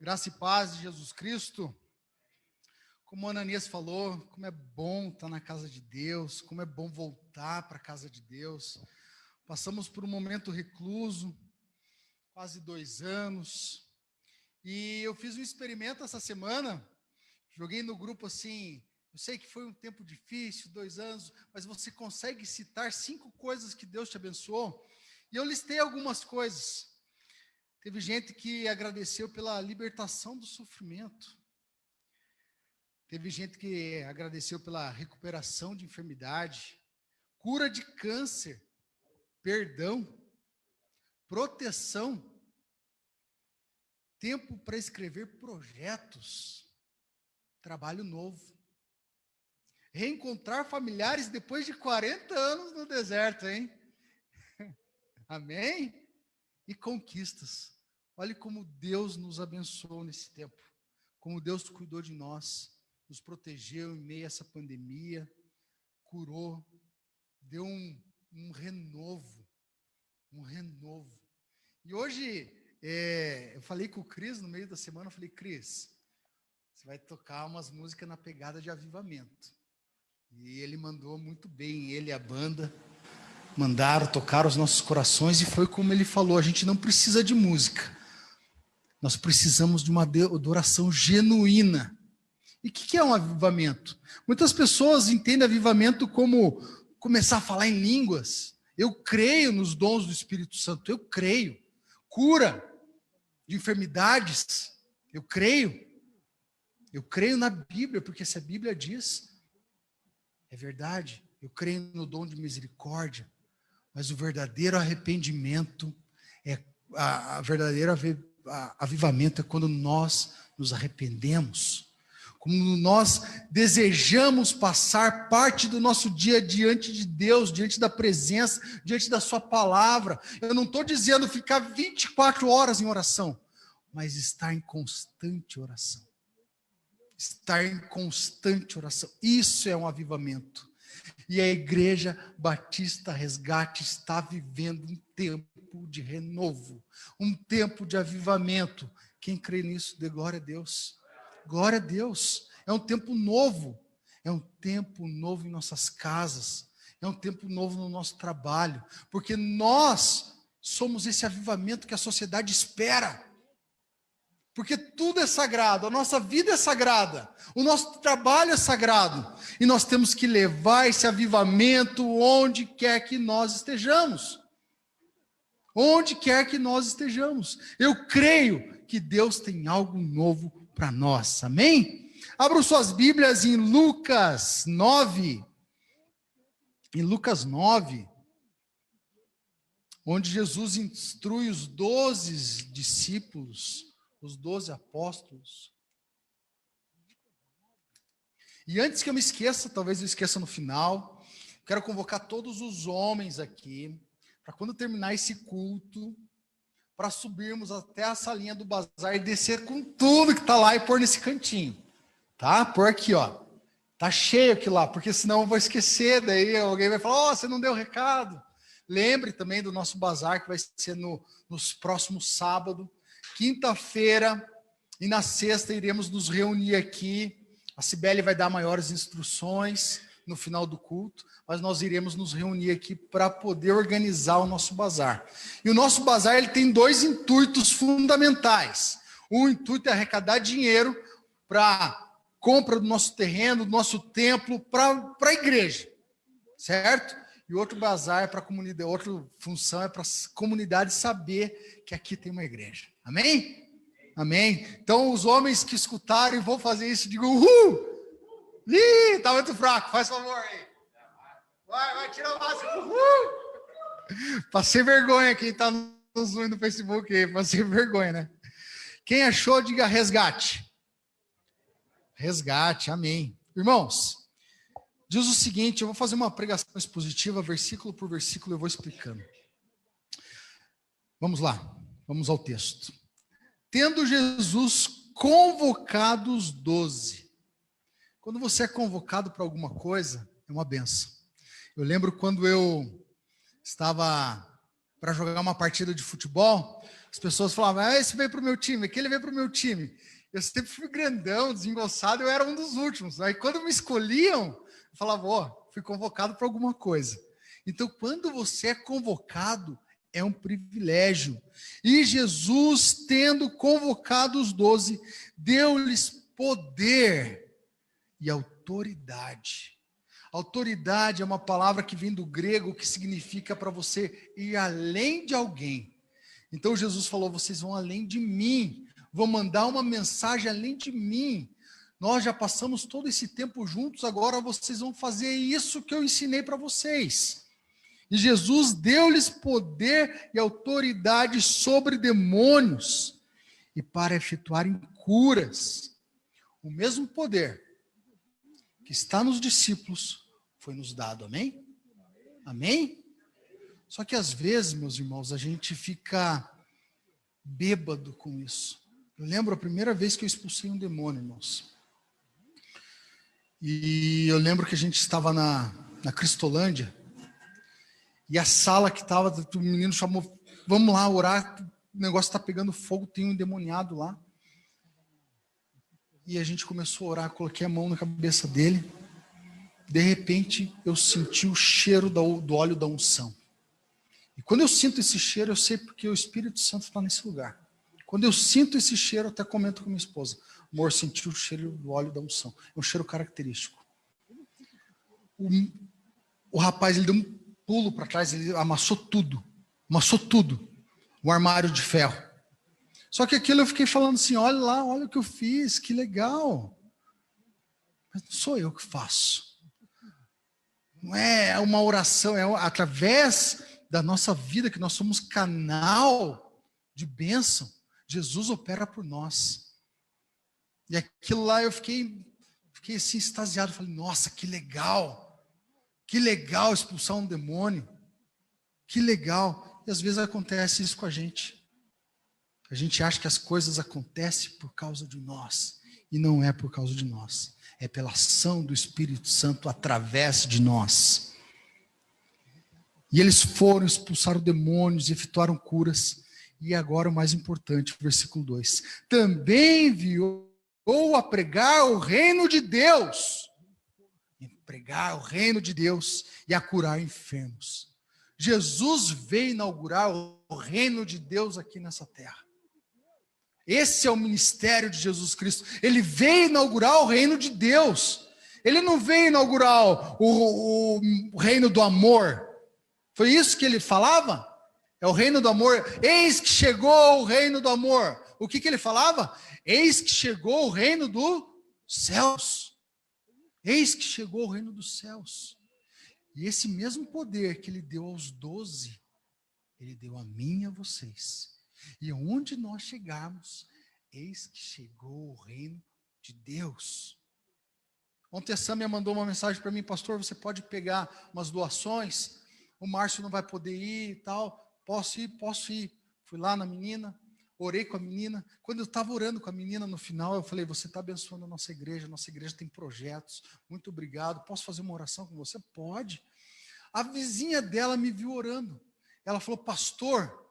Graça e paz de Jesus Cristo. Como o Ananias falou, como é bom estar na casa de Deus, como é bom voltar para a casa de Deus. Passamos por um momento recluso, quase 2 anos, e eu fiz um experimento essa semana, joguei no grupo assim, eu sei que foi um tempo difícil, 2 anos, mas você consegue citar 5 coisas que Deus te abençoou? E eu listei algumas coisas. Teve gente que agradeceu pela libertação do sofrimento. Teve gente que agradeceu pela recuperação de enfermidade, cura de câncer, perdão, proteção, tempo para escrever projetos, trabalho novo, reencontrar familiares depois de 40 anos no deserto, hein? Amém? E conquistas. Olhe como Deus nos abençoou nesse tempo, como Deus cuidou de nós, nos protegeu em meio a essa pandemia, curou, deu um renovo, E hoje, eu falei com o Cris no meio da semana, eu falei, Cris, você vai tocar umas músicas na pegada de avivamento. E ele mandou muito bem, ele e a banda mandaram, tocaram os nossos corações, e foi como ele falou, a gente não precisa de música, nós precisamos de uma adoração genuína. E o que é um avivamento? Muitas pessoas entendem avivamento como começar a falar em línguas. Eu creio nos dons do Espírito Santo, eu creio. Cura de enfermidades, eu creio. Eu creio na Bíblia, porque se a Bíblia diz, é verdade. Eu creio no dom de misericórdia, mas o verdadeiro arrependimento, o verdadeiro avivamento é quando nós nos arrependemos. Como nós desejamos passar parte do nosso dia diante de Deus, diante da presença, diante da sua palavra. Eu não estou dizendo ficar 24 horas em oração, mas estar em constante oração. Estar em constante oração. Isso é um avivamento. E a Igreja Batista Resgate está vivendo um tempo de renovo, um tempo de avivamento. Quem crê nisso, dê glória a Deus. Glória a Deus, é um tempo novo em nossas casas, é um tempo novo no nosso trabalho, porque nós somos esse avivamento que a sociedade espera, porque tudo é sagrado, a nossa vida é sagrada, o nosso trabalho é sagrado, e nós temos que levar esse avivamento onde quer que nós estejamos. Onde quer que nós estejamos. Eu creio que Deus tem algo novo para nós, amém? Abram suas Bíblias em Lucas 9. Em Lucas 9, onde Jesus instrui os 12 discípulos, os 12 apóstolos. E antes que eu me esqueça, talvez eu esqueça no final, quero convocar todos os homens aqui, para quando terminar esse culto, para subirmos até a salinha do bazar e descer com tudo que está lá e pôr nesse cantinho, tá? Por aqui, ó. Tá cheio aqui lá, porque senão eu vou esquecer, daí alguém vai falar, você não deu recado. Lembre também do nosso bazar, que vai ser nos próximos sábados, quinta-feira e na sexta iremos nos reunir aqui. A Cibele vai dar maiores instruções no final do culto, mas nós iremos nos reunir aqui para poder organizar o nosso bazar. E o nosso bazar ele tem 2 intuitos fundamentais. Um intuito é arrecadar dinheiro para compra do nosso terreno, do nosso templo, para a igreja, certo? E outro bazar é para a comunidade, outra função é para a comunidade saber que aqui tem uma igreja. Amém? Amém? Então, os homens que escutarem vão fazer isso, digam, uhul! Ih, tá muito fraco, faz favor aí. Vai, tira o máximo. Passei vergonha quem tá no Zoom no Facebook aí, passei vergonha, né? Quem achou, diga resgate. Resgate, amém. Irmãos, diz o seguinte, eu vou fazer uma pregação expositiva, versículo por versículo, eu vou explicando. Vamos lá, vamos ao texto. Tendo Jesus convocado os 12. Quando você é convocado para alguma coisa, é uma benção. Eu lembro quando eu estava para jogar uma partida de futebol, As pessoas falavam, esse veio para o meu time, aquele veio para o meu time. Eu sempre fui grandão, desengonçado, eu era um dos últimos. Aí quando me escolhiam, eu falava, fui convocado para alguma coisa. Então, quando você é convocado, é um privilégio. E Jesus, tendo convocado os 12, deu-lhes poder e autoridade. Autoridade é uma palavra que vem do grego, que significa para você ir além de alguém. Então Jesus falou, vocês vão além de mim, vão mandar uma mensagem além de mim. Nós já passamos todo esse tempo juntos, agora vocês vão fazer isso que eu ensinei para vocês. E Jesus deu-lhes poder e autoridade sobre demônios e para efetuarem curas. O mesmo poder que está nos discípulos foi nos dado, amém? Amém? Só que às vezes, meus irmãos, a gente fica bêbado com isso. Eu lembro a primeira vez que eu expulsei um demônio, irmãos. E eu lembro que a gente estava na Cristolândia, e a sala que estava, o menino chamou, vamos lá orar, o negócio está pegando fogo, tem um endemoniado lá. E a gente começou a orar, coloquei a mão na cabeça dele. De repente, eu senti o cheiro do óleo da unção. E quando eu sinto esse cheiro, eu sei porque o Espírito Santo está nesse lugar. Quando eu sinto esse cheiro, eu até comento com minha esposa. Amor, senti o cheiro do óleo da unção. É um cheiro característico. O rapaz, ele deu um pulo para trás, ele amassou tudo. O armário de ferro. Só que aquilo eu fiquei falando assim, olha lá, olha o que eu fiz, que legal. Mas não sou eu que faço. Não é uma oração, é através da nossa vida que nós somos canal de bênção. Jesus opera por nós. E aquilo lá eu fiquei assim extasiado, falei, nossa, que legal expulsar um demônio, que legal. E às vezes acontece isso com a gente. A gente acha que as coisas acontecem por causa de nós, e não é por causa de nós, é pela ação do Espírito Santo através de nós. E eles foram, expulsaram demônios, efetuaram curas. E agora o mais importante, versículo 2. Também enviou a pregar o reino de Deus. Pregar o reino de Deus e a curar enfermos. Jesus veio inaugurar o reino de Deus aqui nessa terra. Esse é o ministério de Jesus Cristo. Ele veio inaugurar o reino de Deus. Ele não veio inaugurar o reino do amor. Foi isso que ele falava? É o reino do amor. Eis que chegou o reino do amor. O que ele falava? Eis que chegou o reino dos céus. Eis que chegou o reino dos céus. E esse mesmo poder que ele deu aos 12, ele deu a mim e a vocês. E onde nós chegarmos, eis que chegou o reino de Deus. Ontem a Sâmia mandou uma mensagem para mim, pastor, você pode pegar umas doações? O Márcio não vai poder ir e tal. Posso ir. Fui lá na menina, orei com a menina. Quando eu estava orando com a menina no final, eu falei, você está abençoando a nossa igreja tem projetos, muito obrigado. Posso fazer uma oração com você? Pode. A vizinha dela me viu orando. Ela falou, pastor,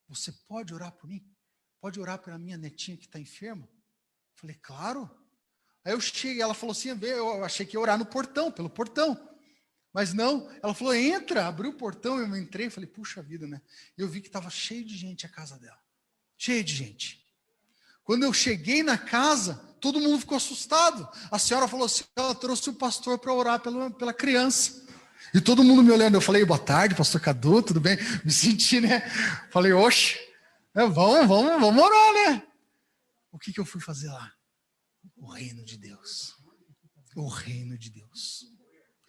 você pode orar por mim? Pode orar pela minha netinha que está enferma? Eu falei, claro. Aí eu cheguei, ela falou assim, eu achei que ia orar no portão, pelo portão. Mas não, ela falou, entra, abriu o portão, eu entrei, falei, puxa vida, né? Eu vi que estava cheio de gente a casa dela. Cheio de gente. Quando eu cheguei na casa, todo mundo ficou assustado. A senhora falou assim, ela trouxe o pastor para orar pela criança. E todo mundo me olhando, eu falei, boa tarde, pastor Cadu, tudo bem? Me senti, né? Falei, oxe, vamos orar, né? O que eu fui fazer lá? O reino de Deus. O reino de Deus.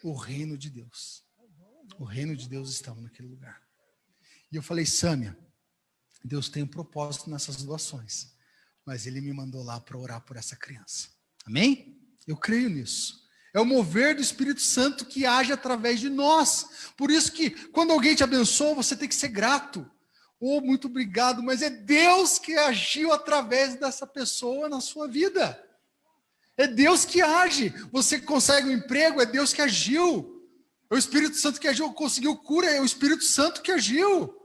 O reino de Deus. O reino de Deus estava naquele lugar. E eu falei, Sâmia, Deus tem um propósito nessas doações, mas Ele me mandou lá para orar por essa criança. Amém? Eu creio nisso. É o mover do Espírito Santo que age através de nós. Por isso que quando alguém te abençoa, você tem que ser grato. Oh, muito obrigado, mas é Deus que agiu através dessa pessoa na sua vida. É Deus que age. Você consegue um emprego, é Deus que agiu. É o Espírito Santo que agiu. Conseguiu cura, é o Espírito Santo que agiu.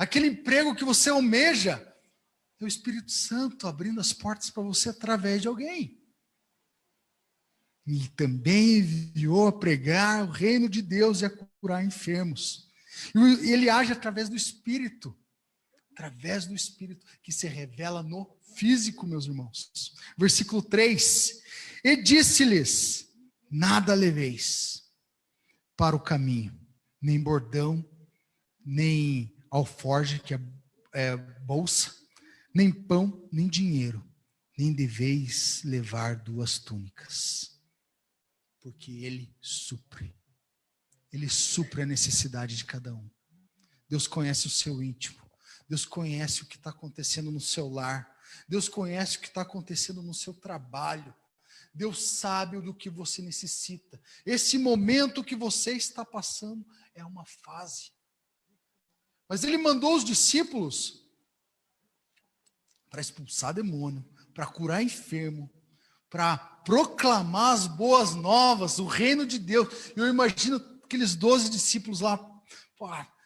Aquele emprego que você almeja, é o Espírito Santo abrindo as portas para você através de alguém. Ele também enviou a pregar o reino de Deus e a curar enfermos. E ele age através do Espírito que se revela no físico, meus irmãos. Versículo 3. E disse-lhes, nada leveis para o caminho, nem bordão, nem alforje, que é bolsa, nem pão, nem dinheiro, nem deveis levar 2 túnicas. Porque ele supre a necessidade de cada um. Deus conhece o seu íntimo, Deus conhece o que está acontecendo no seu lar, Deus conhece o que está acontecendo no seu trabalho, Deus sabe do que você necessita. Esse momento que você está passando é uma fase. Mas ele mandou os discípulos para expulsar demônio, para curar enfermo, para proclamar as boas novas, o reino de Deus. Eu imagino aqueles 12 discípulos lá,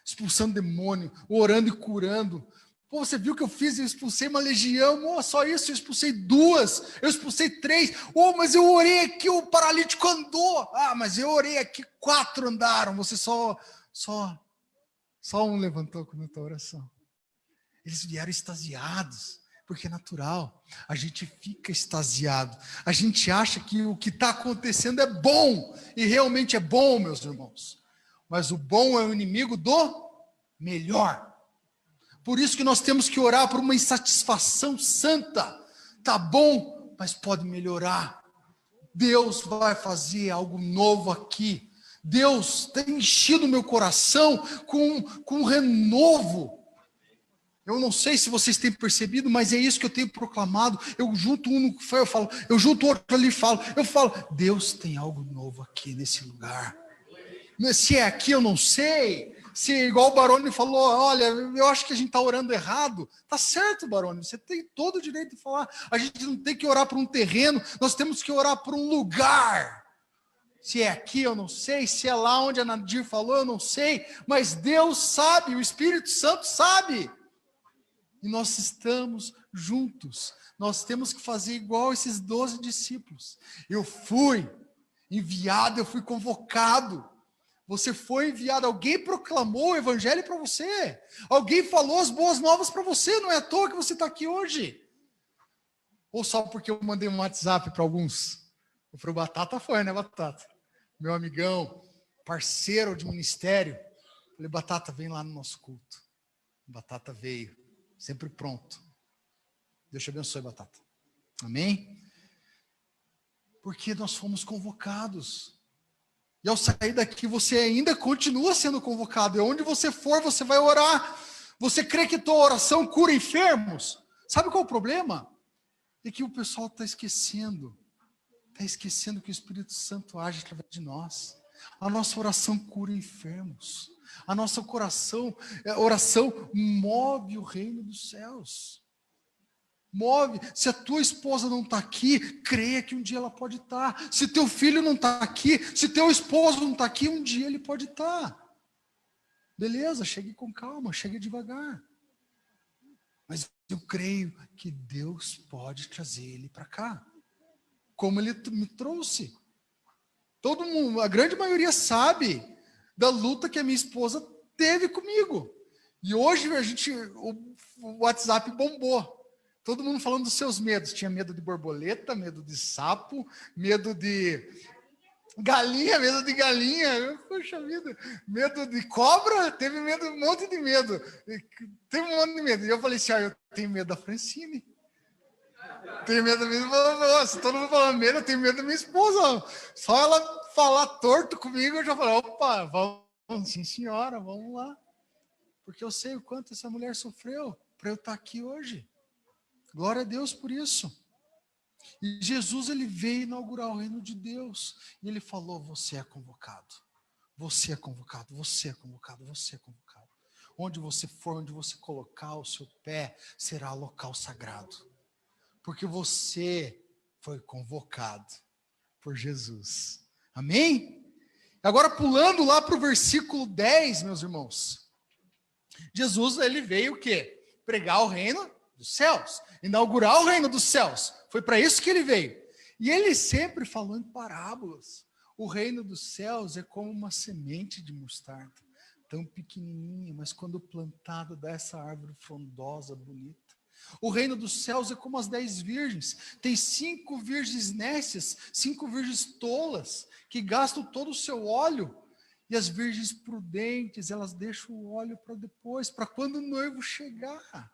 expulsando demônio, orando e curando. Pô, você viu o que eu fiz? Eu expulsei uma legião. Só isso, eu expulsei 2, eu expulsei 3. Mas eu orei aqui, o paralítico andou. Mas eu orei aqui, 4 andaram. Você só um levantou com a tua oração. Eles vieram extasiados, porque é natural. A gente fica extasiado. A gente acha que o que está acontecendo é bom. E realmente é bom, meus irmãos. Mas o bom é o inimigo do melhor. Por isso que nós temos que orar por uma insatisfação santa. Tá bom, mas pode melhorar. Deus vai fazer algo novo aqui. Deus tem enchido meu coração com um renovo. Eu não sei se vocês têm percebido, mas é isso que eu tenho proclamado. Eu junto um no fé, eu falo, eu junto outro ali, eu falo, Deus tem algo novo aqui nesse lugar. Se é aqui, eu não sei. Se igual o Baroni falou, olha, eu acho que a gente está orando errado. Tá certo, Baroni, você tem todo o direito de falar. A gente não tem que orar por um terreno, nós temos que orar por um lugar. Se é aqui, eu não sei. Se é lá onde a Nadir falou, eu não sei. Mas Deus sabe, o Espírito Santo sabe. E nós estamos juntos. Nós temos que fazer igual esses 12 discípulos. Eu fui enviado, eu fui convocado. Você foi enviado, alguém proclamou o evangelho para você. Alguém falou as boas novas para você. Não é à toa que você está aqui hoje. Ou só porque eu mandei um WhatsApp para alguns. Eu falei, Batata foi, né, Batata? Meu amigão, parceiro de ministério. Eu falei, Batata, vem lá no nosso culto. Batata veio, sempre pronto. Deus te abençoe, Batata. Amém? Porque nós fomos convocados. E ao sair daqui, você ainda continua sendo convocado. E onde você for, você vai orar. Você crê que tua oração cura enfermos? Sabe qual é o problema? É que o pessoal está esquecendo. Está esquecendo que o Espírito Santo age através de nós. A nossa oração cura enfermos. A nossa oração move o reino dos céus. Move. Se a tua esposa não está aqui, creia que um dia ela pode estar. Se teu filho não está aqui, se teu esposo não está aqui, um dia ele pode estar. Beleza, chegue com calma, chegue devagar. Mas eu creio que Deus pode trazer ele para cá. Como ele me trouxe. Todo mundo, a grande maioria sabe da luta que a minha esposa teve comigo. E hoje o WhatsApp bombou. Todo mundo falando dos seus medos. Tinha medo de borboleta, medo de sapo, medo de galinha, Poxa vida. Medo de cobra, teve medo, um monte de medo. Teve um monte de medo. E eu falei assim, eu tenho medo da Francine. Tenho medo da minha esposa. Nossa, todo mundo falando medo, eu tenho medo da minha esposa. Só ela falar torto comigo, eu já falei, opa, vamos, sim senhora, vamos lá. Porque eu sei o quanto essa mulher sofreu para eu estar aqui hoje. Glória a Deus por isso. E Jesus, ele veio inaugurar o reino de Deus. E ele falou, você é convocado. Você é convocado, você é convocado, você é convocado. Onde você for, onde você colocar o seu pé, será local sagrado. Porque você foi convocado por Jesus. Amém? Agora pulando lá para o versículo 10, meus irmãos. Jesus, ele veio o quê? Pregar o reino dos céus, inaugurar o reino dos céus. Foi para isso que ele veio. E ele sempre falou em parábolas. O reino dos céus é como uma semente de mostarda, tão pequenininha, mas quando plantada dá essa árvore frondosa, bonita. O reino dos céus é como as 10 virgens. Tem 5 virgens nécias, 5 virgens tolas, que gastam todo o seu óleo. E as virgens prudentes, elas deixam o óleo para depois, para quando o noivo chegar.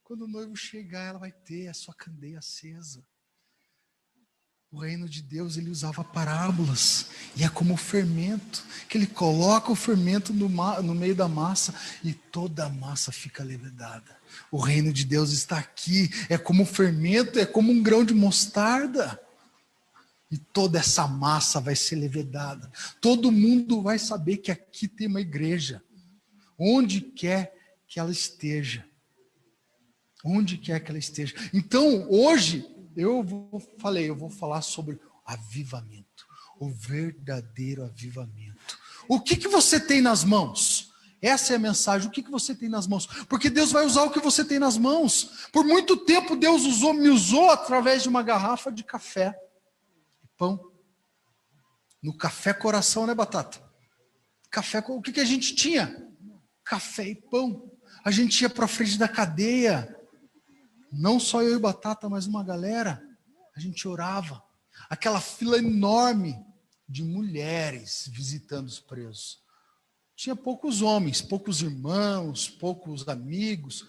Quando o noivo chegar, ela vai ter a sua candeia acesa. O reino de Deus, ele usava parábolas, e é como o fermento, que ele coloca o fermento no meio da massa, e toda a massa fica levedada. O reino de Deus está aqui, é como o fermento, é como um grão de mostarda, e toda essa massa vai ser levedada. Todo mundo vai saber que aqui tem uma igreja, onde quer que ela esteja. Onde quer que ela esteja. Então, hoje, eu vou falar sobre avivamento, o verdadeiro avivamento. O que você tem nas mãos? Essa é a mensagem, o que você tem nas mãos? Porque Deus vai usar o que você tem nas mãos. Por muito tempo Deus me usou através de uma garrafa de café e pão. No café coração, né, Batata? Café, o que a gente tinha? Café e pão. A gente ia para frente da cadeia. Não só eu e Batata, mas uma galera, a gente orava. Aquela fila enorme de mulheres visitando os presos. Tinha poucos homens, poucos irmãos, poucos amigos,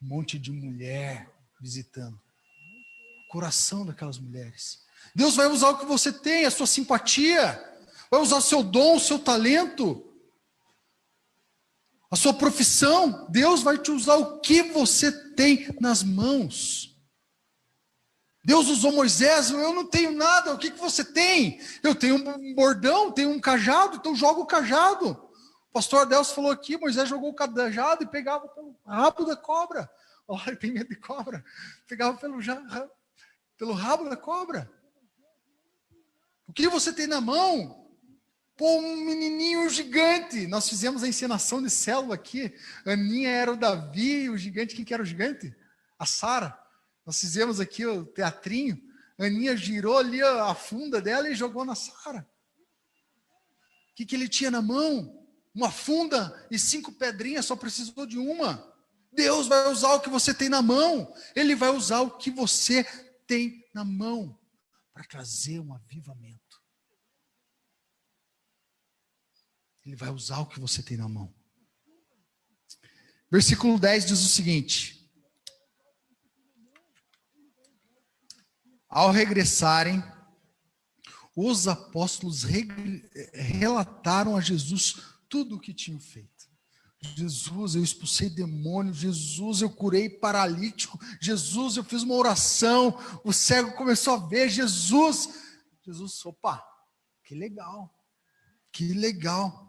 um monte de mulher visitando. O coração daquelas mulheres. Deus vai usar o que você tem, a sua simpatia, vai usar o seu dom, o seu talento, a sua profissão. Deus vai te usar o que você tem nas mãos. Deus usou Moisés, eu não tenho nada, o que você tem? Eu tenho um bordão, tenho um cajado, então joga o cajado. O pastor Adelso falou aqui, Moisés jogou o cajado e pegava pelo rabo da cobra. Olha, ele tem medo de cobra. Pegava pelo rabo da cobra. O que você tem na mão? Pô, um menininho gigante. Nós fizemos a encenação de célula aqui. A Aninha era o Davi, o gigante. Quem que era o gigante? A Sara. Nós fizemos aqui o teatrinho. A Aninha girou ali a funda dela e jogou na Sara. O que ele tinha na mão? Uma funda e 5 pedrinhas, só precisou de uma. Deus vai usar o que você tem na mão. Ele vai usar o que você tem na mão para trazer um avivamento. Ele vai usar o que você tem na mão. Versículo 10 diz o seguinte: ao regressarem, os apóstolos relataram a Jesus tudo o que tinham feito. Jesus, eu expulsei demônio. Jesus, eu curei paralítico. Jesus, eu fiz uma oração. O cego começou a ver. Jesus, opa, que legal. Que legal.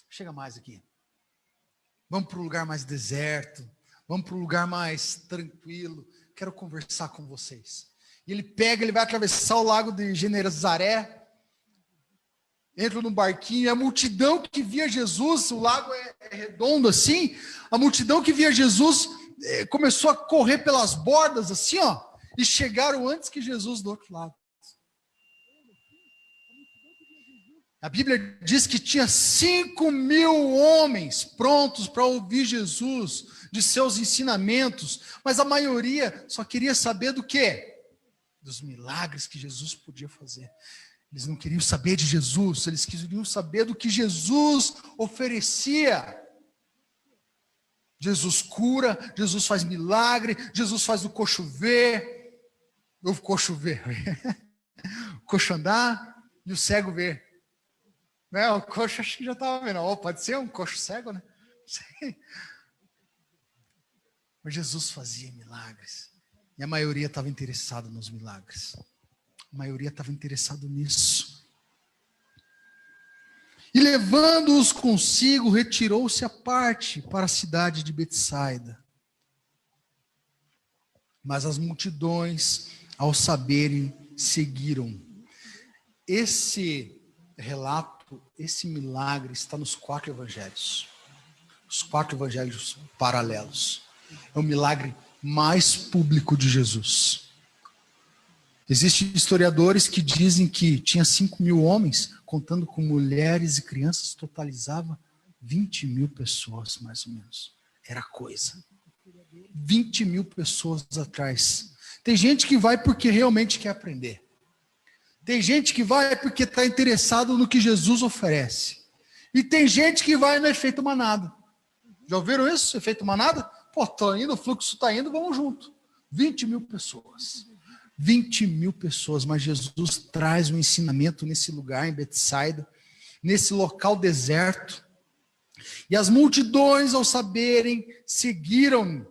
Chega mais aqui. Vamos para um lugar mais deserto. Vamos para um lugar mais tranquilo. Quero conversar com vocês. E ele vai atravessar o lago de Genezaré. Entra num barquinho. A multidão que via Jesus, o lago é redondo assim. A multidão que via Jesus começou a correr pelas bordas assim, ó. E chegaram antes que Jesus do outro lado. A Bíblia diz que tinha 5.000 homens prontos para ouvir Jesus, de seus ensinamentos, mas a maioria só queria saber do quê? Dos milagres que Jesus podia fazer. Eles não queriam saber de Jesus, eles queriam saber do que Jesus oferecia. Jesus cura, Jesus faz milagre, Jesus faz o coxo ver, o coxo andar e o cego ver. Né? O coxo acho que já estava vendo. Oh, pode ser um coxo cego, né? Sim. Mas Jesus fazia milagres. E a maioria estava interessada nos milagres. A maioria estava interessada nisso. E levando-os consigo, retirou-se à parte para a cidade de Betsaida. Mas as multidões, ao saberem, seguiram. Esse relato, esse milagre está nos 4 evangelhos. Os 4 evangelhos paralelos. É o milagre mais público de Jesus. Existem historiadores que dizem que tinha 5.000 homens, contando com mulheres e crianças, totalizava 20.000 pessoas, mais ou menos. Era coisa. 20.000 pessoas atrás. Tem gente que vai porque realmente quer aprender. Tem gente que vai porque está interessado no que Jesus oferece. E tem gente que vai no efeito manada. Já ouviram isso? Efeito manada? Pô, tô indo, o fluxo está indo, vamos junto. 20.000 pessoas. 20.000 pessoas, mas Jesus traz um ensinamento nesse lugar, em Betsaida, nesse local deserto. E as multidões, ao saberem, seguiram,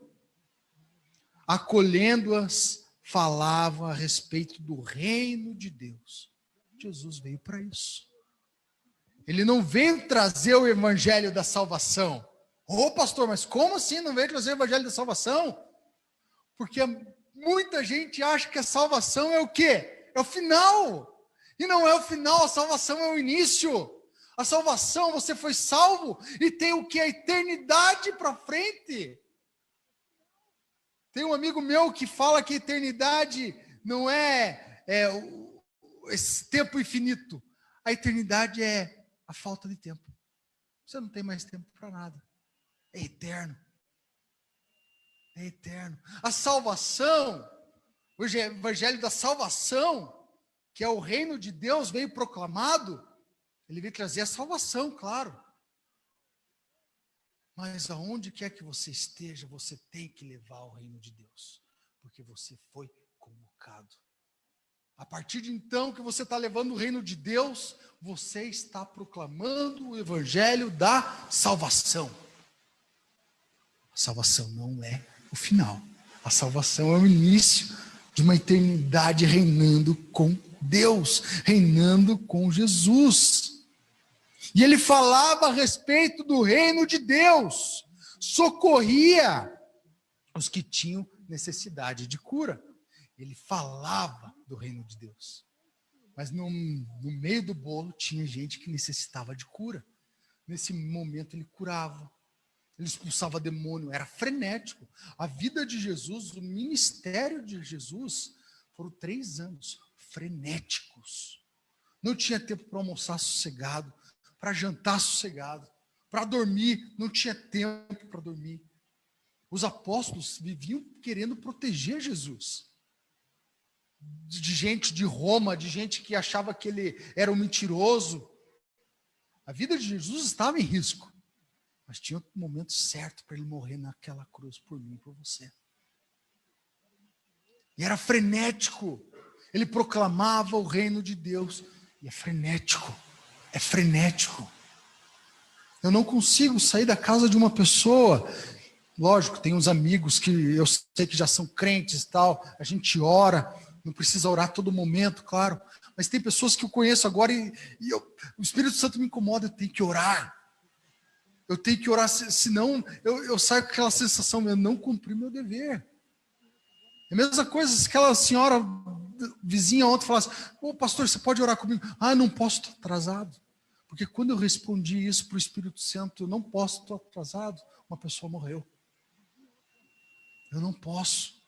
acolhendo-as, falavam a respeito do reino de Deus. Jesus veio para isso. Ele não veio trazer o evangelho da salvação. Ô pastor, mas como assim não veio trazer o evangelho da salvação? Porque muita gente acha que a salvação é o quê? É o final. E não é o final, a salvação é o início. A salvação, você foi salvo e tem o que? A eternidade para frente. Tem um amigo meu que fala que a eternidade não é esse tempo infinito. A eternidade é a falta de tempo. Você não tem mais tempo para nada. É eterno. É eterno. A salvação, o evangelho da salvação, que é o reino de Deus, veio proclamado, ele veio trazer a salvação, claro. Mas aonde quer que você esteja, você tem que levar o reino de Deus, porque você foi convocado. A partir de então que você está levando o reino de Deus, você está proclamando o evangelho da salvação. A salvação não é o final. A salvação é o início de uma eternidade reinando com Deus, reinando com Jesus. E ele falava a respeito do reino de Deus, socorria os que tinham necessidade de cura. Ele falava do reino de Deus. Mas no meio do bolo tinha gente que necessitava de cura. Nesse momento ele curava. Ele expulsava demônio, era frenético. A vida de Jesus, o ministério de Jesus, foram 3 anos frenéticos. Não tinha tempo para almoçar sossegado, para jantar sossegado, para dormir, não tinha tempo para dormir. Os apóstolos viviam querendo proteger Jesus. De gente de Roma, de gente que achava que ele era um mentiroso. A vida de Jesus estava em risco. Mas tinha o momento certo para ele morrer naquela cruz por mim e por você. E era frenético. Ele proclamava o reino de Deus. E é frenético. É frenético. Eu não consigo sair da casa de uma pessoa. Lógico, tem uns amigos que eu sei que já são crentes e tal. A gente ora. Não precisa orar todo momento, claro. Mas tem pessoas que eu conheço agora e o Espírito Santo me incomoda. Eu tenho que orar. Eu tenho que orar, senão eu saio com aquela sensação, eu não cumpri meu dever. É a mesma coisa se aquela senhora vizinha ontem falasse, ô pastor, você pode orar comigo? Ah, não posso, estou atrasado. Porque quando eu respondi isso para o Espírito Santo, eu não posso, estou atrasado, uma pessoa morreu. Eu não posso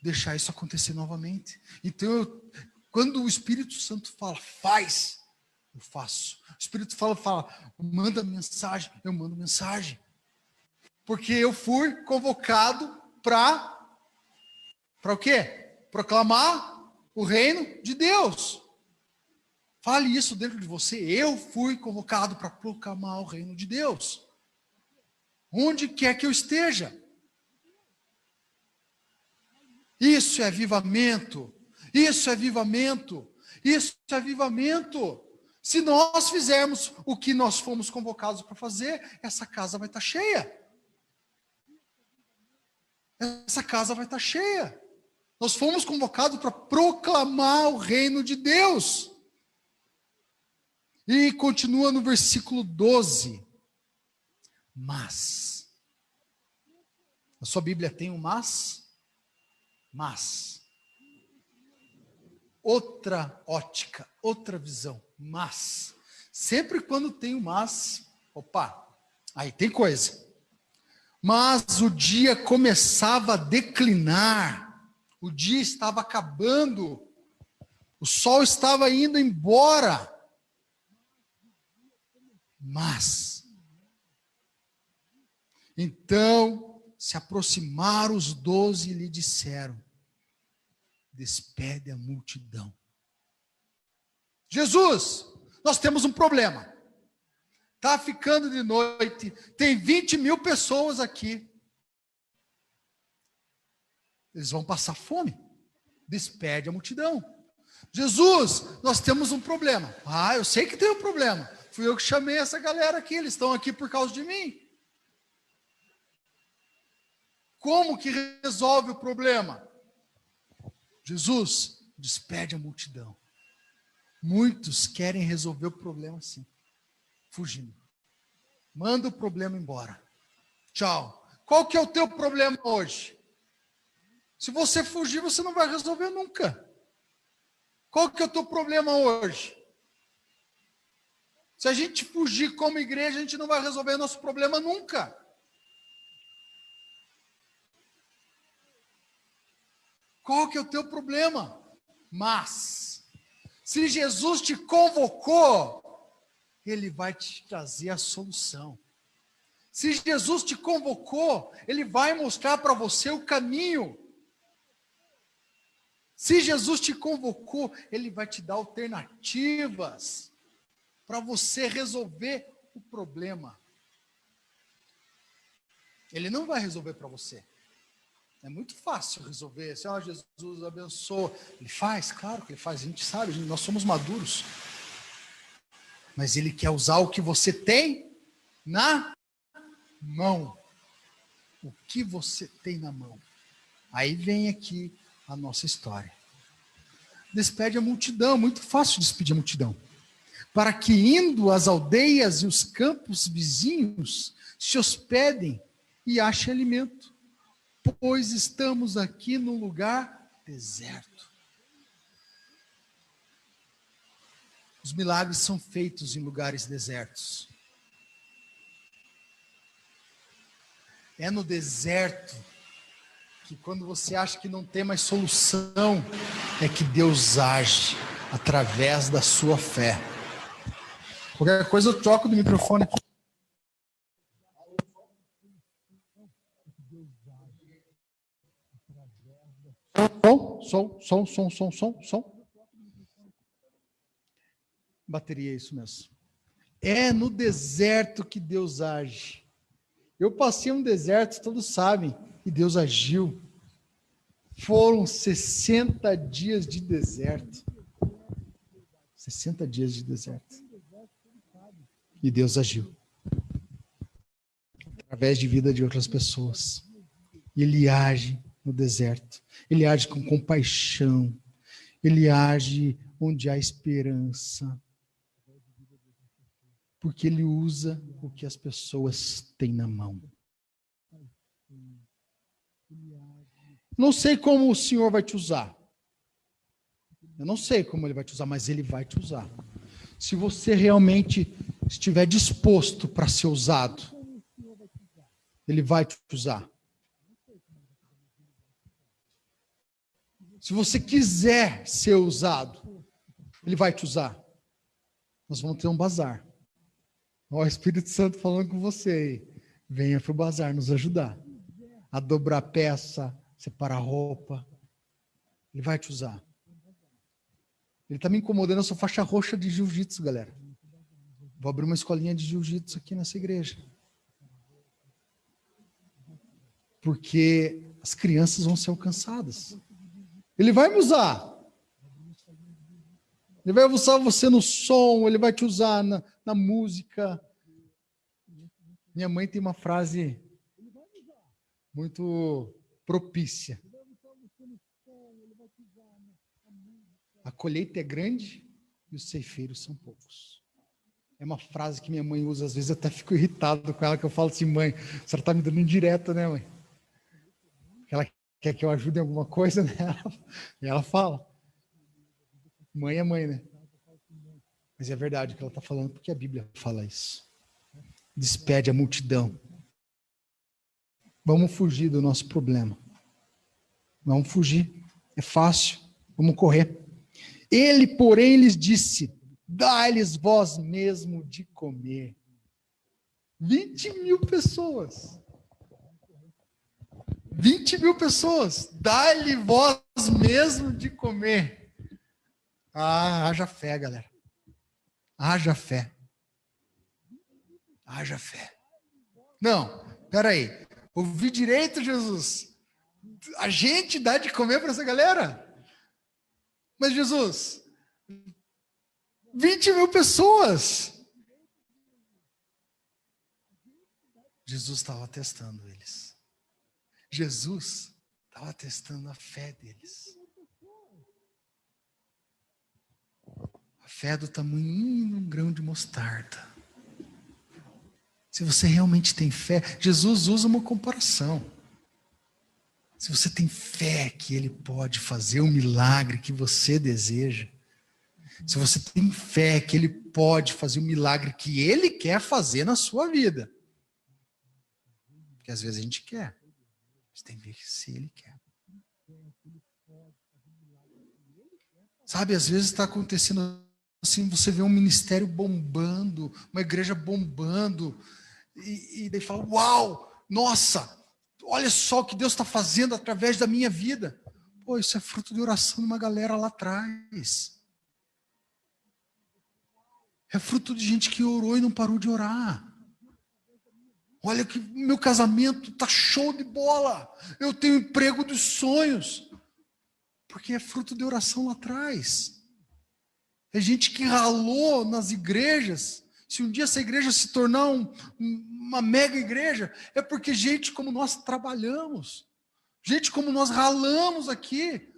deixar isso acontecer novamente. Então, quando o Espírito Santo fala, faz, eu faço. O Espírito fala, manda mensagem, eu mando mensagem. Porque eu fui convocado para o quê? Proclamar o reino de Deus. Fale isso dentro de você. Eu fui convocado para proclamar o reino de Deus. Onde quer que eu esteja. Isso é avivamento. Isso é avivamento. Isso é avivamento. Se nós fizermos o que nós fomos convocados para fazer, essa casa vai estar cheia. Essa casa vai estar cheia. Nós fomos convocados para proclamar o reino de Deus. E continua no versículo 12. Mas. A sua Bíblia tem um mas? Mas. Outra ótica, outra visão. Mas. Sempre quando tem um mas, opa, Aí tem coisa. Mas o dia começava a declinar, o dia estava acabando, o sol estava indo embora. Mas, então, se aproximaram os 12 e lhe disseram: despede a multidão. Jesus, nós temos um problema. Está ficando de noite, tem 20.000 pessoas aqui. Eles vão passar fome. Despede a multidão. Jesus, nós temos um problema. Ah, eu sei que tem um problema. Fui eu que chamei essa galera aqui, eles estão aqui por causa de mim. Como que resolve o problema? Jesus, despede a multidão. Muitos querem resolver o problema assim, fugindo. Manda o problema embora. Tchau. Qual que é o teu problema hoje? Se você fugir, você não vai resolver nunca. Qual que é o teu problema hoje? Se a gente fugir como igreja, a gente não vai resolver nosso problema nunca. Qual que é o teu problema? Mas, se Jesus te convocou, Ele vai te trazer a solução. Se Jesus te convocou, Ele vai mostrar para você o caminho. Se Jesus te convocou, Ele vai te dar alternativas para você resolver o problema. Ele não vai resolver para você. É muito fácil resolver. Se Jesus abençoa. Ele faz, claro que Ele faz. A gente sabe, nós somos maduros. Mas Ele quer usar o que você tem na mão. O que você tem na mão. Aí vem aqui a nossa história. Despede a multidão, muito fácil despedir a multidão. Para que indo às aldeias e os campos vizinhos se hospedem e achem alimento. Pois estamos aqui num lugar deserto. Os milagres são feitos em lugares desertos. É no deserto que quando você acha que não tem mais solução, é que Deus age através da sua fé. Qualquer coisa eu troco do microfone aqui. Som. Bateria, é isso mesmo. É no deserto que Deus age. Eu passei um deserto, todos sabem, e Deus agiu. Foram 60 dias de deserto. 60 dias de deserto. E Deus agiu. Através de vida de outras pessoas. E Ele age no deserto. Ele age com compaixão. Ele age onde há esperança. Porque Ele usa o que as pessoas têm na mão. Não sei como o Senhor vai te usar. Eu não sei como Ele vai te usar, mas Ele vai te usar. Se você realmente estiver disposto para ser usado, Ele vai te usar. Se você quiser ser usado, Ele vai te usar. Nós vamos ter um bazar. Ó, o Espírito Santo falando com você aí. Venha para o bazar nos ajudar. A dobrar peça, separar roupa. Ele vai te usar. Ele está me incomodando, eu sou faixa roxa de jiu-jitsu, galera. Vou abrir uma escolinha de jiu-jitsu aqui nessa igreja. Porque as crianças vão ser alcançadas. Ele vai me usar. Ele vai usar você no som, Ele vai te usar na música. Minha mãe tem uma frase muito propícia. A colheita é grande e os ceifeiros são poucos. É uma frase que minha mãe usa, às vezes eu até fico irritado com ela, que eu falo assim: mãe, a senhora está me dando indireta, né, mãe? Ela quer que eu ajude em alguma coisa, né? E ela fala. Mãe é mãe, né? Mas é verdade o que ela está falando, porque a Bíblia fala isso. despede a multidão. Vamos fugir do nosso problema. Vamos fugir. É fácil. Vamos correr. Ele, porém, lhes disse: dai-lhes vós mesmo de comer. 20.000 pessoas. 20.000 pessoas. Dai-lhe vós mesmo de comer. Ah, haja fé, galera. Haja fé. Haja fé. Não, peraí. Ouvi direito, Jesus. A gente dá de comer para essa galera? Mas, Jesus, 20.000 pessoas. Jesus estava testando eles. Jesus estava testando a fé deles. A fé do tamanho de um grão de mostarda. Se você realmente tem fé, Jesus usa uma comparação. Se você tem fé que Ele pode fazer o milagre que você deseja, se você tem fé que Ele pode fazer o milagre que Ele quer fazer na sua vida, porque às vezes a gente quer, mas tem que ver se Ele quer. Sabe, às vezes está acontecendo assim, você vê um ministério bombando, uma igreja bombando, e daí fala, uau, nossa, olha só o que Deus está fazendo através da minha vida. Pô, isso é fruto de oração de uma galera lá atrás. É fruto de gente que orou e não parou de orar. Olha que meu casamento está show de bola. Eu tenho emprego dos sonhos. Porque é fruto de oração lá atrás. É gente que ralou nas igrejas. Se um dia essa igreja se tornar uma mega igreja, é porque gente como nós trabalhamos. Gente como nós ralamos aqui.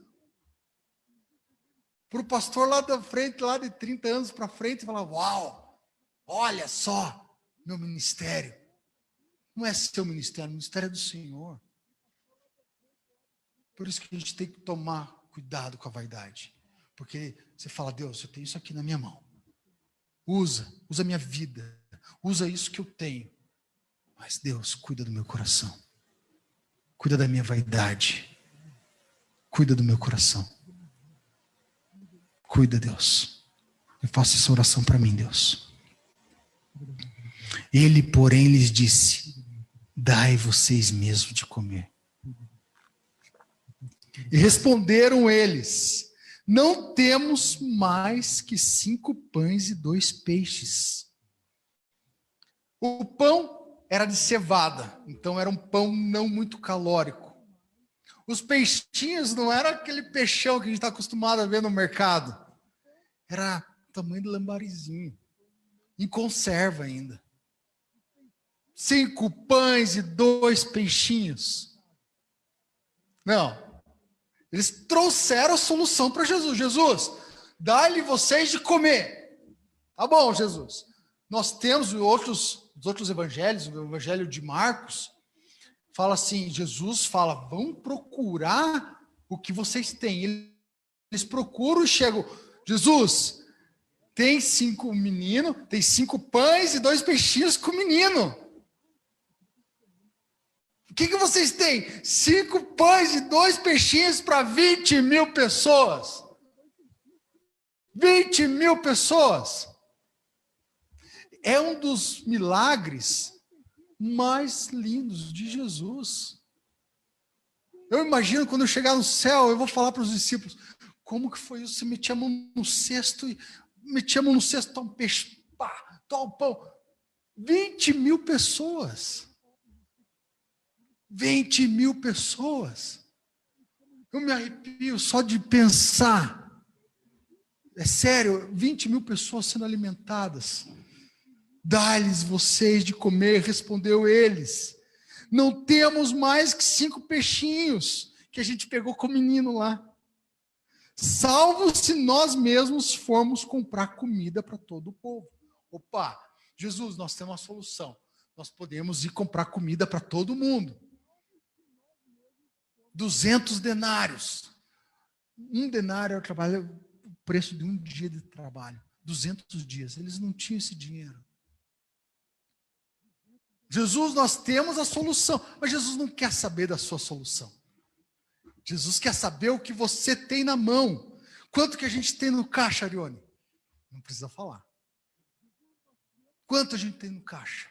Para o pastor lá da frente, lá de 30 anos para frente, falar, uau, olha só, meu ministério. Não é seu ministério, o ministério é do Senhor. Por isso que a gente tem que tomar cuidado com a vaidade. Porque você fala, Deus, eu tenho isso aqui na minha mão. Usa a minha vida. Usa isso que eu tenho. Mas Deus, cuida do meu coração. Cuida da minha vaidade. Cuida do meu coração. Cuida, Deus. Eu faço essa oração para mim, Deus. Ele, porém, lhes disse: dai vocês mesmo de comer. E responderam eles: não temos mais que 5 pães e 2 peixes. O pão era de cevada, então era um pão não muito calórico. Os peixinhos não era aquele peixão que a gente está acostumado a ver no mercado. Era o tamanho do lambarizinho, em conserva ainda. 5 pães e 2 peixinhos. Não. Eles trouxeram a solução para Jesus. Jesus, dá-lhe vocês de comer. Tá bom, Jesus. Nós temos os outros evangelhos, o evangelho de Marcos, fala assim, Jesus fala, vão procurar o que vocês têm. Eles procuram e chegam, Jesus, tem 5 meninos, tem 5 pães e 2 peixinhos com o menino. O que vocês têm? 5 pães e 2 peixinhos para 20.000 pessoas. 20.000 pessoas. É um dos milagres mais lindos de Jesus. Eu imagino quando eu chegar no céu, eu vou falar para os discípulos, como que foi isso? Você metia a mão no cesto, tá um peixe, pá, tá um pão. 20.000 pessoas. 20.000 pessoas. Eu me arrepio só de pensar. É sério, 20.000 pessoas sendo alimentadas. Dá-lhes vocês de comer, respondeu eles. Não temos mais que 5 peixinhos que a gente pegou com o menino lá. Salvo se nós mesmos formos comprar comida para todo o povo. Opa, Jesus, nós temos uma solução. Nós podemos ir comprar comida para todo mundo. 200 denários. 1 denário é o preço de 1 dia de trabalho. 200 dias. Eles não tinham esse dinheiro. Jesus, nós temos a solução, mas Jesus não quer saber da sua solução. Jesus quer saber o que você tem na mão. Quanto que a gente tem no caixa, Arione? Não precisa falar. Quanto a gente tem no caixa?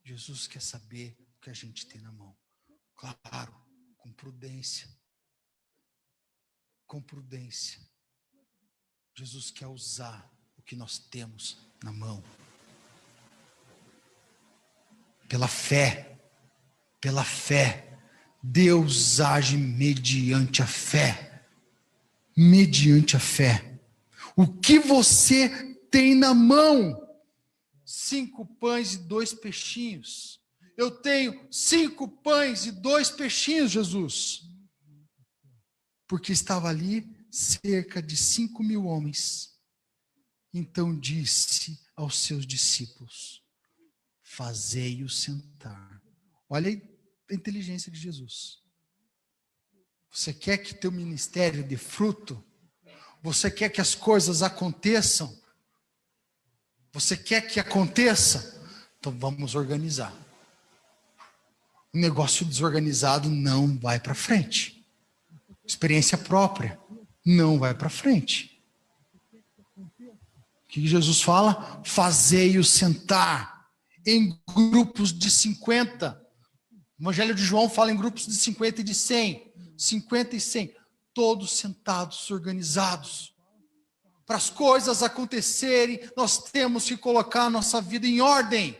Jesus quer saber o que a gente tem na mão. Claro, com prudência. Com prudência. Jesus quer usar o que nós temos na mão. Pela fé. Pela fé. Deus age mediante a fé. Mediante a fé. O que você tem na mão? 5 pães e 2 peixinhos. Eu tenho 5 pães e 2 peixinhos, Jesus. Porque estava ali cerca de 5.000 homens. Então disse aos seus discípulos: fazei-os sentar. Olha a inteligência de Jesus. Você quer que teu ministério dê fruto? Você quer que as coisas aconteçam? Você quer que aconteça? Então vamos organizar. O negócio desorganizado não vai para frente. Experiência própria não vai para frente. O que Jesus fala? Fazei-os sentar em grupos de 50. O Evangelho de João fala em grupos de 50 e de 100. 50 e 100. Todos sentados, organizados. Para as coisas acontecerem, nós temos que colocar a nossa vida em ordem.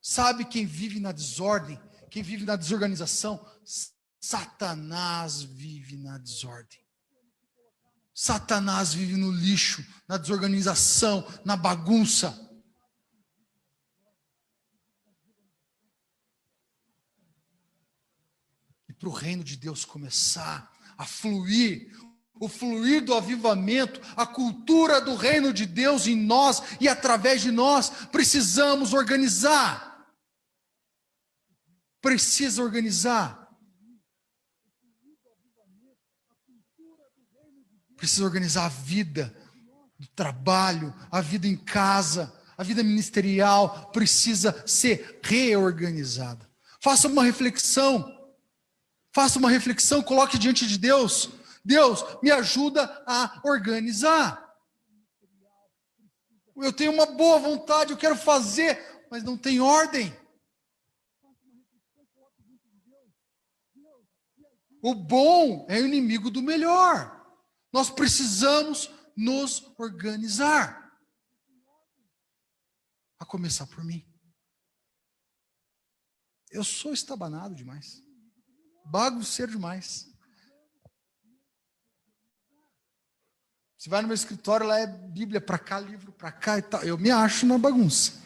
Sabe quem vive na desordem? Quem vive na desorganização? Satanás vive na desordem. Satanás vive no lixo, na desorganização, na bagunça. E para o reino de Deus começar a fluir, o fluir do avivamento, a cultura do reino de Deus em nós e através de nós, precisamos organizar. Precisa organizar. Precisa organizar a vida, o trabalho, a vida em casa, a vida ministerial, precisa ser reorganizada. Faça uma reflexão. Faça uma reflexão, coloque diante de Deus. Deus, me ajuda a organizar. Eu tenho uma boa vontade, eu quero fazer, mas não tem ordem. O bom é o inimigo do melhor. Nós precisamos nos organizar. A começar por mim. Eu sou estabanado demais. Bagunceiro demais. Você vai no meu escritório, lá é Bíblia para cá, livro para cá e tal. Eu me acho na bagunça.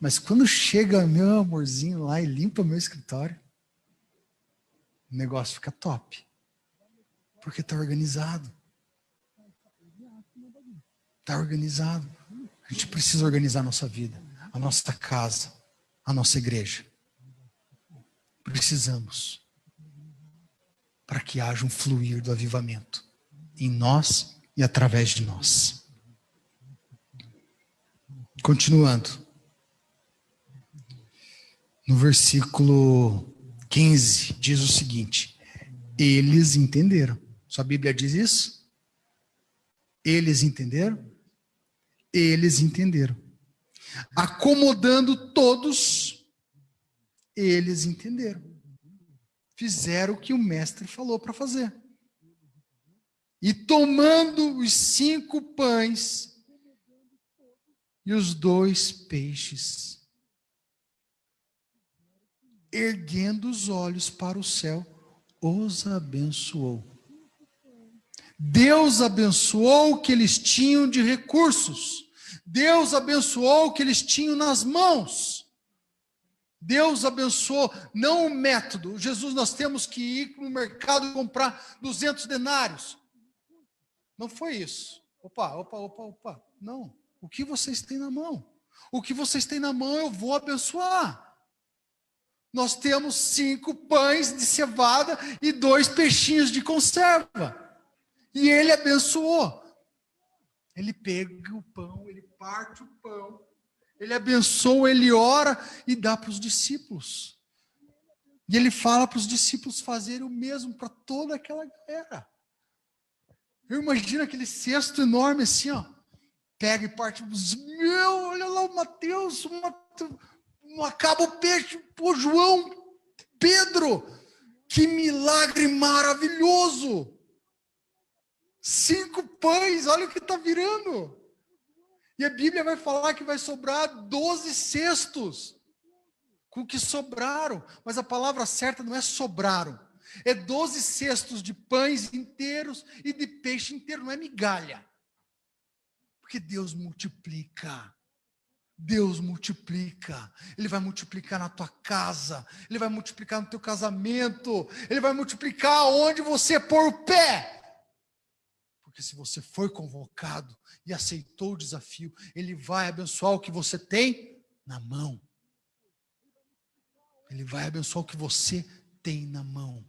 Mas quando chega meu amorzinho lá e limpa meu escritório, o negócio fica top. Porque está organizado. Está organizado. A gente precisa organizar a nossa vida, a nossa casa, a nossa igreja. Precisamos. Para que haja um fluir do avivamento em nós e através de nós. Continuando. No versículo 15, diz o seguinte: eles entenderam. Sua Bíblia diz isso? Eles entenderam? Eles entenderam. Acomodando todos, eles entenderam. Fizeram o que o mestre falou para fazer. E tomando os 5 pães e os 2 peixes, erguendo os olhos para o céu, os abençoou. Deus abençoou o que eles tinham de recursos. Deus abençoou o que eles tinham nas mãos. Deus abençoou, não o método. Jesus, nós temos que ir no mercado e comprar 200 denários. Não foi isso. Opa. Não. O que vocês têm na mão? O que vocês têm na mão eu vou abençoar. Nós temos 5 pães de cevada e 2 peixinhos de conserva. E ele abençoou. Ele pega o pão, ele parte o pão, ele abençoa, ele ora e dá para os discípulos. E ele fala para os discípulos fazerem o mesmo para toda aquela galera. Eu imagino aquele cesto enorme assim, ó. Pega e parte. Meu, olha lá o Mateus, não acaba o peixe. Pô, João, Pedro, que milagre maravilhoso. 5 pães, olha o que está virando. E a Bíblia vai falar que vai sobrar 12 cestos. Com o que sobraram. Mas a palavra certa não é sobraram. É 12 cestos de pães inteiros e de peixe inteiro, não é migalha. Porque Deus multiplica. Deus multiplica. Ele vai multiplicar na tua casa. Ele vai multiplicar no teu casamento. Ele vai multiplicar onde você pôr o pé. Porque se você foi convocado e aceitou o desafio, Ele vai abençoar o que você tem na mão. Ele vai abençoar o que você tem na mão.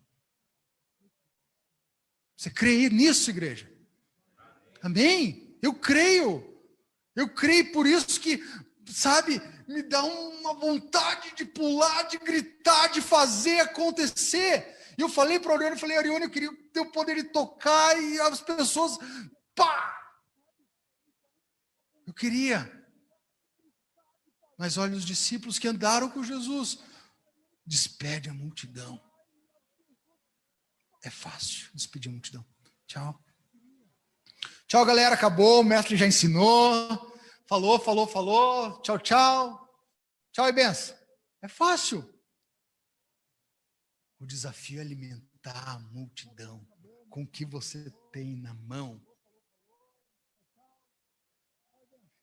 Você crê nisso, igreja? Amém? Eu creio. Eu creio, por isso que, sabe, me dá uma vontade de pular, de gritar, de fazer acontecer. E eu falei para a Arione, eu queria ter o poder de tocar e as pessoas, pá! Eu queria. Mas olha os discípulos que andaram com Jesus. Despede a multidão. É fácil despedir a multidão. Tchau. Tchau, galera. Acabou. O mestre já ensinou. Falou. Tchau, tchau. Tchau e benção. É fácil. O desafio é alimentar a multidão com o que você tem na mão.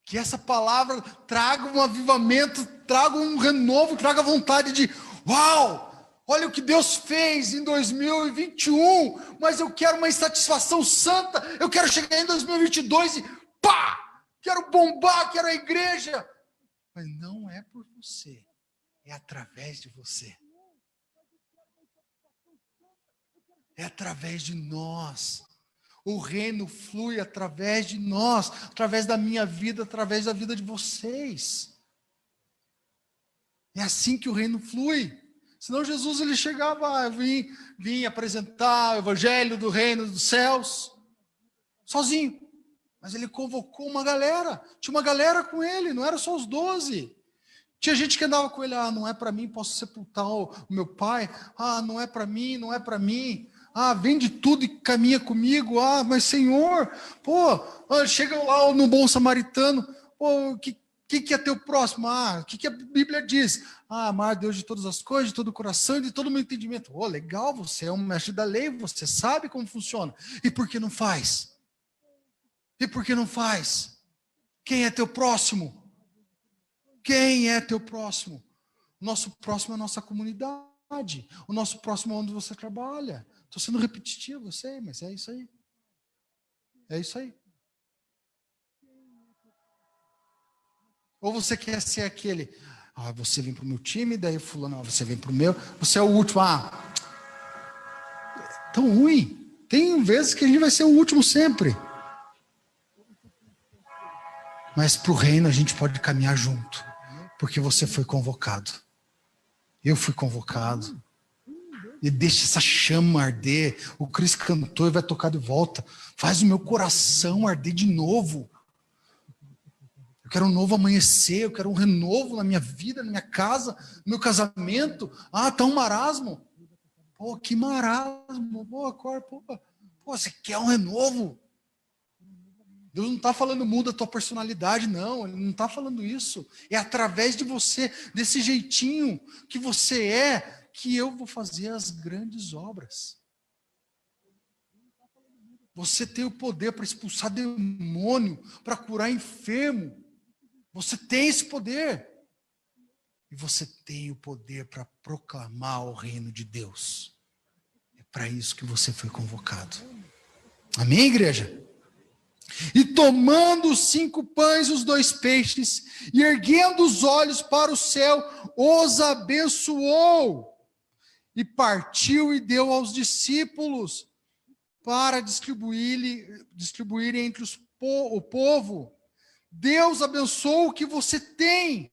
Que essa palavra traga um avivamento, traga um renovo, traga vontade de uau! Olha o que Deus fez em 2021, mas eu quero uma insatisfação santa, eu quero chegar em 2022 e pá! Quero bombar, quero a igreja. Mas não é por você, é através de você. É através de nós. O reino flui através de nós, através da minha vida, através da vida de vocês. É assim que o reino flui. Senão Jesus ele chegava, vinha apresentar o evangelho do reino dos céus, sozinho. Mas ele convocou uma galera, tinha uma galera com ele, não era só os 12. Tinha gente que andava com ele, não é para mim, posso sepultar o meu pai, não é para mim, não é para mim. Vende tudo e caminha comigo. Mas Senhor, chega lá no bom samaritano, o que é teu próximo? O que a Bíblia diz? Amar a Deus de todas as coisas, de todo o coração e de todo o meu entendimento. Legal, você é um mestre da lei, você sabe como funciona. E por que não faz? E por que não faz? Quem é teu próximo? Quem é teu próximo? O nosso próximo é a nossa comunidade. O nosso próximo é onde você trabalha. Estou sendo repetitivo, eu sei, mas é isso aí. É isso aí. Ou você quer ser aquele, você vem para o meu time, daí fulano, você vem para o meu, você é o último, tão ruim. Tem vezes que a gente vai ser o último sempre. Mas para o reino a gente pode caminhar junto, porque você foi convocado. Eu fui convocado. E deixa essa chama arder. O Cris cantou e vai tocar de volta. Faz o meu coração arder de novo. Eu quero um novo amanhecer, eu quero um renovo na minha vida, na minha casa, no meu casamento. Tá um marasmo. Que marasmo. Você quer um renovo? Deus não está falando muda a tua personalidade, não. Ele não está falando isso. É através de você, desse jeitinho que você é, que eu vou fazer as grandes obras. Você tem o poder para expulsar demônio, para curar enfermo. Você tem esse poder. E você tem o poder para proclamar o reino de Deus. É para isso que você foi convocado. Amém, igreja? E tomando os 5 pães e os 2 peixes, e erguendo os olhos para o céu, os abençoou. E partiu e deu aos discípulos para distribuírem entre os o povo. Deus abençoou o que você tem.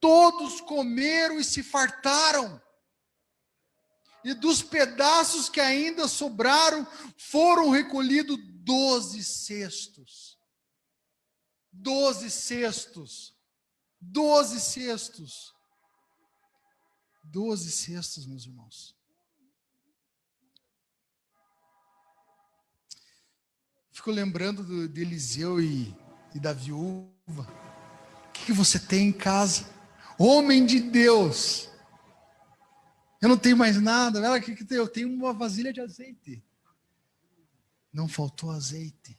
Todos comeram e se fartaram. E dos pedaços que ainda sobraram, foram recolhidos 12 cestos. 12 cestos. 12 cestos. 12 cestos, meus irmãos. Fico lembrando de Eliseu e da viúva. O que você tem em casa? Homem de Deus. Eu não tenho mais nada. Ela, o que tem? Eu tenho uma vasilha de azeite. Não faltou azeite.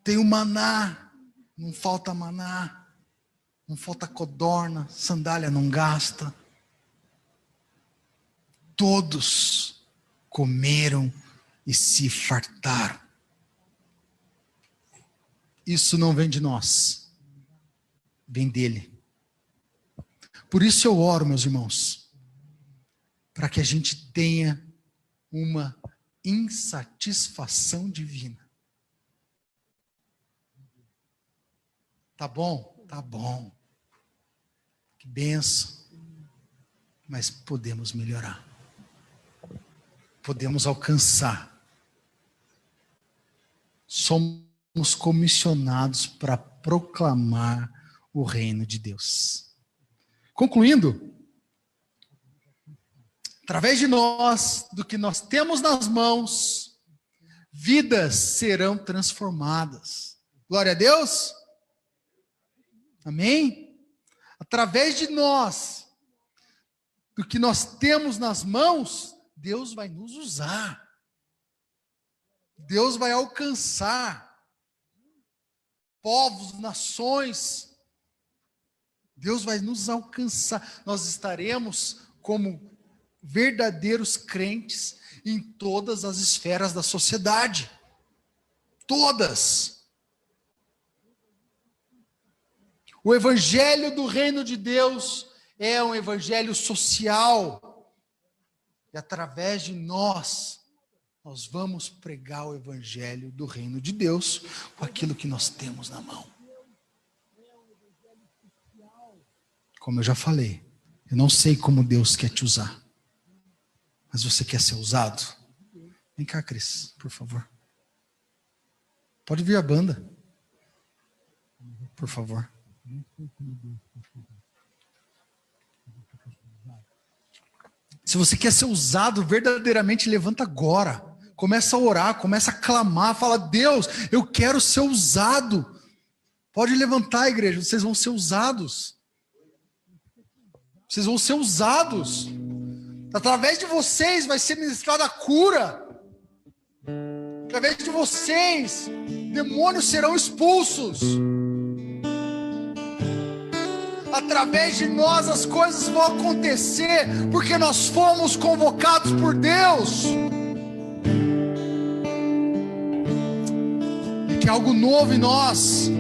Tenho maná. Não falta maná. Não falta codorna. Sandália não gasta. Todos comeram e se fartaram. Isso não vem de nós. Vem dele. Por isso eu oro, meus irmãos, para que a gente tenha uma insatisfação divina. Tá bom? Tá bom. Que bênção. Mas podemos melhorar. Podemos alcançar. Somos comissionados para proclamar o reino de Deus. Concluindo, através de nós, do que nós temos nas mãos, vidas serão transformadas. Glória a Deus. Amém? Através de nós, do que nós temos nas mãos, Deus vai nos usar. Deus vai alcançar povos, nações. Deus vai nos alcançar. Nós estaremos como verdadeiros crentes em todas as esferas da sociedade. Todas. O evangelho do reino de Deus é um evangelho social. E através de nós vamos pregar o evangelho do reino de Deus com aquilo que nós temos na mão. Como eu já falei, eu não sei como Deus quer te usar. Mas você quer ser usado? Vem cá, Cris, por favor. Pode vir a banda. Por favor. Se você quer ser usado verdadeiramente, levanta agora. Começa a orar, começa a clamar, fala: Deus, eu quero ser usado. Pode levantar, igreja, vocês vão ser usados. Vocês vão ser usados. Através de vocês vai ser ministrada a cura. Através de vocês, demônios serão expulsos. Através de nós as coisas vão acontecer, porque nós fomos convocados por Deus. E que algo novo em nós